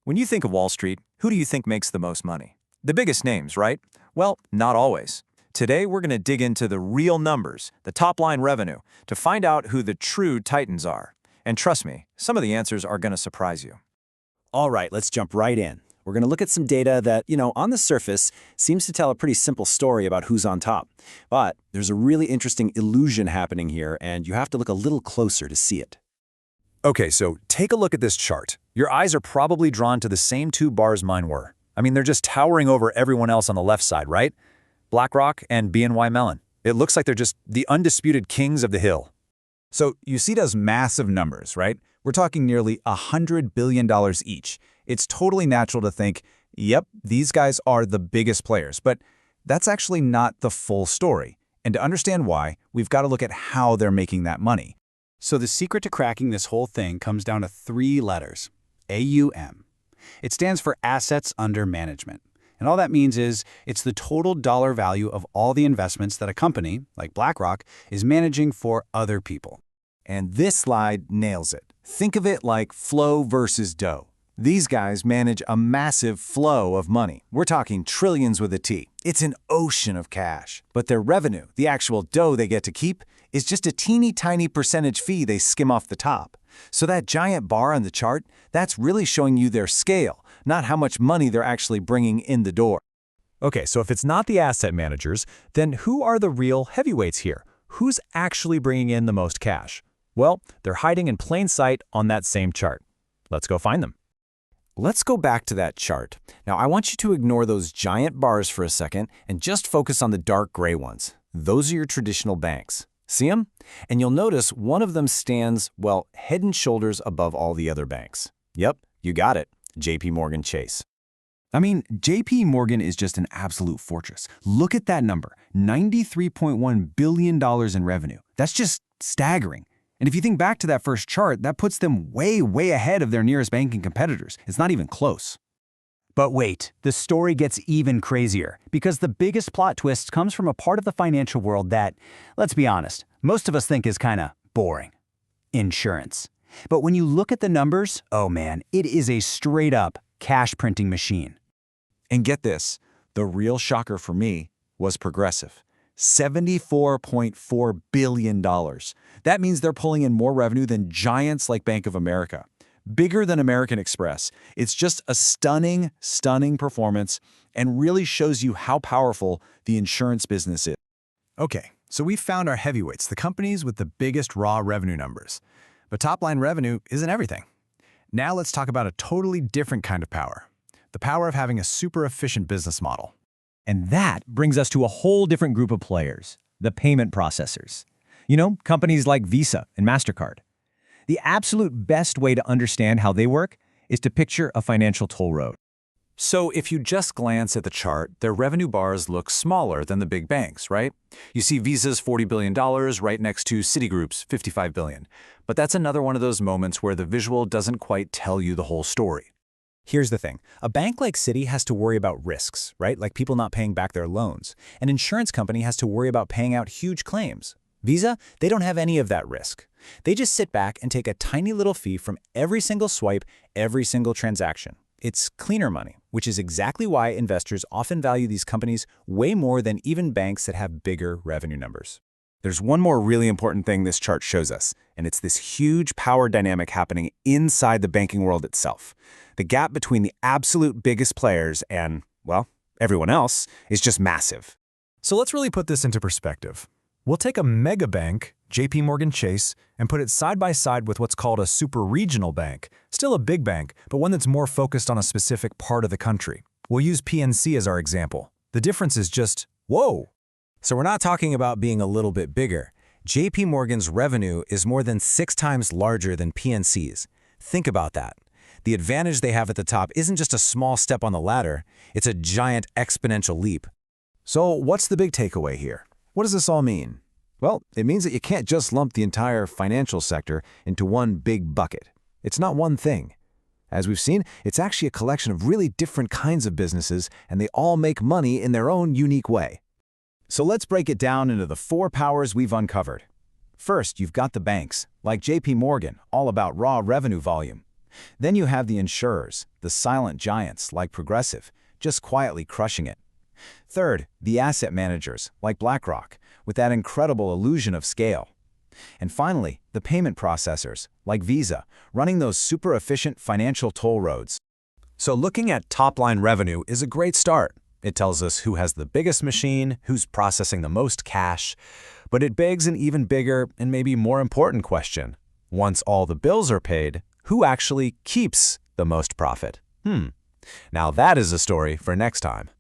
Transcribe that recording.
When you think of Wall Street, who do you think makes the most money? The biggest names, right? Well, not always. Today, we're going to dig into the real numbers, the top-line revenue, to find out who the true titans are. And trust me, some of the answers are going to surprise you. All right, let's jump right in. We're going to look at some data that, on the surface, seems to tell a pretty simple story about who's on top. But there's a really interesting illusion happening here, and you have to look a little closer to see it. Okay, so take a look at this chart. Your eyes are probably drawn to the same two bars mine were. I mean, they're just towering over everyone else on the left side, right? BlackRock and BNYMellon. It looks like they're just the undisputed kings of the hill. So you see those massive numbers, right? We're talking nearly $100 billion each. It's totally natural to think, yep, these guys are the biggest players. But that's actually not the full story. And to understand why, we've got to look at how they're making that money. So the secret to cracking this whole thing comes down to 3 letters, AUM. It stands for Assets Under Management. And all that means is it's the total dollar value of all the investments that a company, like BlackRock, is managing for other people. And this slide nails it. Think of it like flow versus dough. These guys manage a massive flow of money. We're talking trillions with a T. It's an ocean of cash. But their revenue, the actual dough they get to keep, is just a teeny tiny percentage fee they skim off the top. So that giant bar on the chart, that's really showing you their scale, not how much money they're actually bringing in the door. Okay, so if it's not the asset managers, then who are the real heavyweights here? Who's actually bringing in the most cash? Well, they're hiding in plain sight on that same chart. Let's go find them. Let's go back to that chart. Now, I want you to ignore those giant bars for a second and just focus on the dark gray ones. Those are your traditional banks. See them? And you'll notice one of them stands, well, head and shoulders above all the other banks. Yep, you got it, JPMorgan Chase. I mean, JPMorgan is just an absolute fortress. Look at that number, $93.1 billion in revenue. That's just staggering. And if you think back to that first chart, that puts them way, way ahead of their nearest banking competitors. It's not even close. But wait, the story gets even crazier, because the biggest plot twist comes from a part of the financial world that, let's be honest, most of us think is kinda boring. Insurance. But when you look at the numbers, oh man, it is a straight-up cash printing machine. And get this, the real shocker for me was Progressive. $74.4 billion. That means they're pulling in more revenue than giants like BankofAmerica. Bigger than American Express. It's just a stunning, stunning performance and really shows you how powerful the insurance business is. Okay, so we've found our heavyweights, the companies with the biggest raw revenue numbers. But top-line revenue isn't everything. Now let's talk about a totally different kind of power. The power of having a super efficient business model. And that brings us to a whole different group of players, the payment processors. Companies like Visa and MasterCard. The absolute best way to understand how they work is to picture a financial toll road. So if you just glance at the chart, their revenue bars look smaller than the big banks, right? You see Visa's $40 billion right next to Citigroup's $55 billion. But that's another one of those moments where the visual doesn't quite tell you the whole story. Here's the thing. A bank like Citi has to worry about risks, right? Like people not paying back their loans. An insurance company has to worry about paying out huge claims. Visa, they don't have any of that risk. They just sit back and take a tiny little fee from every single swipe, every single transaction. It's cleaner money, which is exactly why investors often value these companies way more than even banks that have bigger revenue numbers. There's one more really important thing this chart shows us, and it's this huge power dynamic happening inside the banking world itself. The gap between the absolute biggest players and, well, everyone else is just massive. So let's really put this into perspective. We'll take a mega bank, JPMorgan Chase, and put it side by side with what's called a super regional bank, still a big bank, but one that's more focused on a specific part of the country. We'll use PNC as our example. The difference is just, whoa! So we're not talking about being a little bit bigger. JP Morgan's revenue is more than 6 times larger than PNC's. Think about that. The advantage they have at the top isn't just a small step on the ladder, it's a giant exponential leap. So what's the big takeaway here? What does this all mean? Well, it means that you can't just lump the entire financial sector into one big bucket. It's not one thing. As we've seen, it's actually a collection of really different kinds of businesses, and they all make money in their own unique way. So let's break it down into the 4 powers we've uncovered. First, you've got the banks, like JP Morgan, all about raw revenue volume. Then you have the insurers, the silent giants like Progressive, just quietly crushing it. Third, the asset managers, like BlackRock, with that incredible illusion of scale. And finally, the payment processors, like Visa, running those super efficient financial toll roads. So looking at top-line revenue is a great start. It tells us who has the biggest machine, who's processing the most cash. But it begs an even bigger and maybe more important question. Once all the bills are paid, who actually keeps the most profit? Now that is a story for next time.